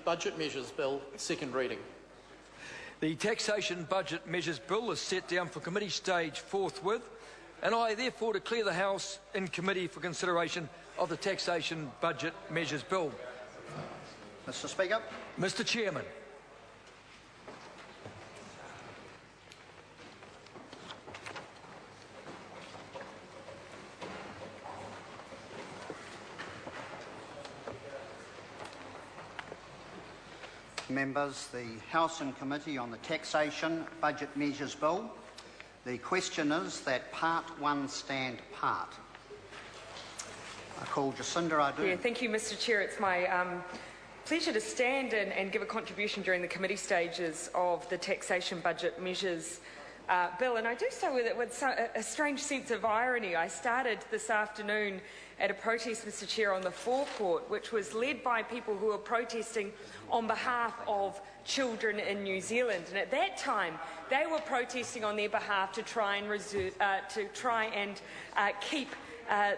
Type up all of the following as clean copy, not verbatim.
Budget Measures Bill, second reading. The Taxation Budget Measures Bill is set down for committee stage forthwith, and I therefore declare the House in committee for consideration of the Taxation Budget Measures Bill. Mr. Speaker. Mr. Chairman. Members, the House and Committee on the Taxation Budget Measures Bill. The question is that Part 1 stand part. I call Jacinda Ardern. Yeah, thank you, Mr. Chair. It's my pleasure to stand and give a contribution during the committee stages of the Taxation Budget Measures Bill, and I do so with a strange sense of irony. I started this afternoon at a protest, Mr. Chair, on the forecourt, which was led by people who were protesting on behalf of children in New Zealand, and at that time they were protesting on their behalf to try and keep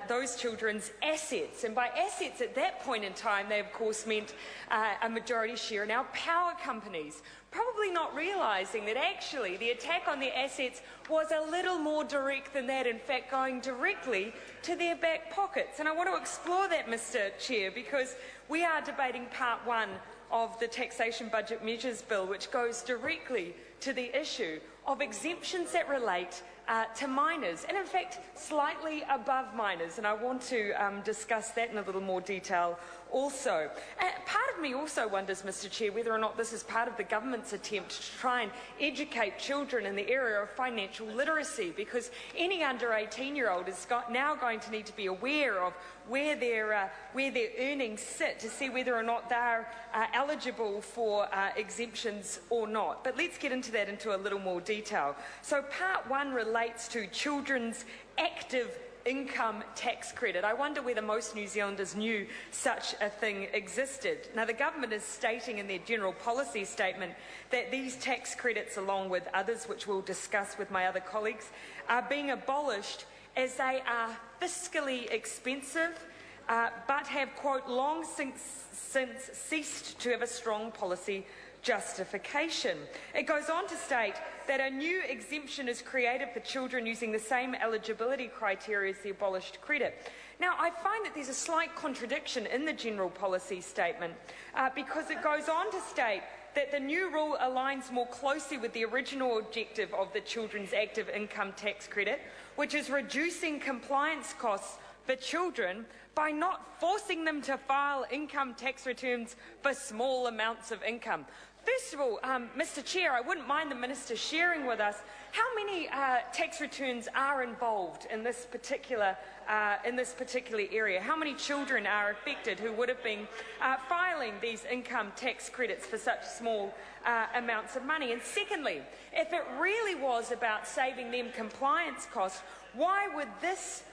those children's assets. And by assets at that point in time, they of course meant a majority share in our power companies, probably not realising that actually the attack on their assets was a little more direct than that, in fact going directly to their back pockets. And I want to explore that, Mr. Chair, because we are debating Part 1 of the Taxation Budget Measures Bill, which goes directly to the issue of exemptions that relate to minors, and in fact slightly above minors, and I want to discuss that in a little more detail also. Part of me also wonders, Mr. Chair, whether or not this is part of the government's attempt to try and educate children in the area of financial literacy, because any under 18-year-old is now going to need to be aware of where their earnings sit to see whether or not they're eligible for exemptions or not. But let's get into that into a little more detail. So Part 1 relates to children's active income tax credit. I wonder whether most New Zealanders knew such a thing existed. Now, the government is stating in their general policy statement that these tax credits, along with others which we'll discuss with my other colleagues, are being abolished as they are fiscally expensive, but have, quote, long since ceased to have a strong policy justification. It goes on to state that a new exemption is created for children using the same eligibility criteria as the abolished credit. Now, I find that there's a slight contradiction in the general policy statement because it goes on to state that the new rule aligns more closely with the original objective of the Children's Active Income Tax Credit, which is reducing compliance costs for children by not forcing them to file income tax returns for small amounts of income. First of all, Mr. Chair, I wouldn't mind the Minister sharing with us how many tax returns are involved in this particular area. How many children are affected who would have been filing these income tax credits for such small amounts of money? And secondly, if it really was about saving them compliance costs, why would this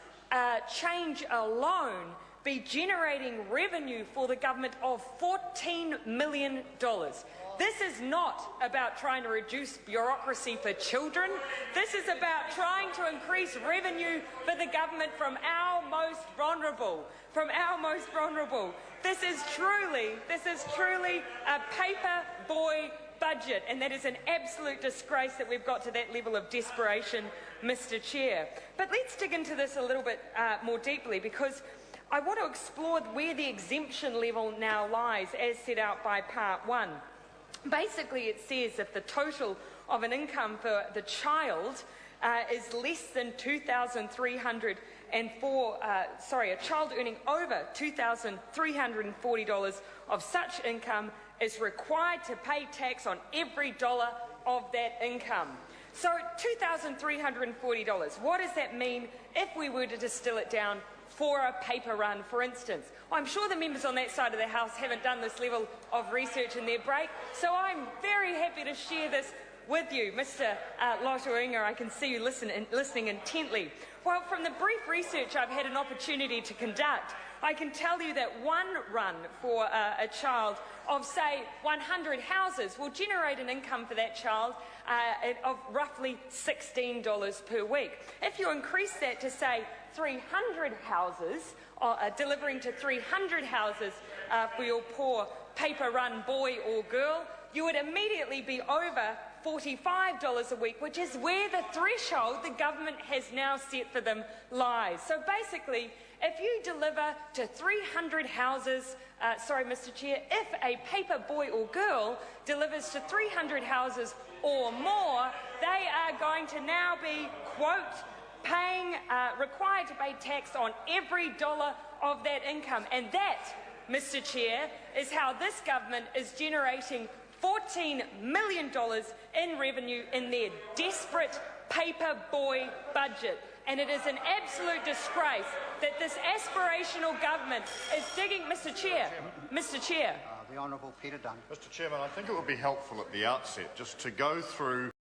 change alone be generating revenue for the government of $14 million? This is not about trying to reduce bureaucracy for children. This is about trying to increase revenue for the government from our most vulnerable. This is truly a paper boy budget, and that is an absolute disgrace that we've got to that level of desperation, Mr. Chair. But let's dig into this a little bit more deeply, because I want to explore where the exemption level now lies as set out by Part 1. Basically, it says if the total of an income for the child is less than a child earning over $2,340 of such income is required to pay tax on every dollar of that income. So $2,340, what does that mean if we were to distill it down for a paper run, for instance? I'm sure the members on that side of the House haven't done this level of research in their break, so I'm very happy to share this with you. Mr. Lotoinga, I can see you listening intently. Well, from the brief research I've had an opportunity to conduct, I can tell you that one run for a child of, say, 100 houses will generate an income for that child of roughly $16 per week. If you increase that to, say, 300 houses, delivering to 300 houses for your poor paper-run boy or girl, you would immediately be over $45 a week, which is where the threshold the government has now set for them lies. So basically, if you deliver to 300 houses, Mr. Chair, if a paper boy or girl delivers to 300 houses or more, they are going to now be, quote, required to pay tax on every dollar of that income. And that, Mr. Chair, is how this government is generating $14 million in revenue in their desperate paper boy budget. And it is an absolute disgrace that this aspirational government is digging... Mr. Chair. The Honourable Peter Dunn. Mr. Chairman, I think it would be helpful at the outset just to go through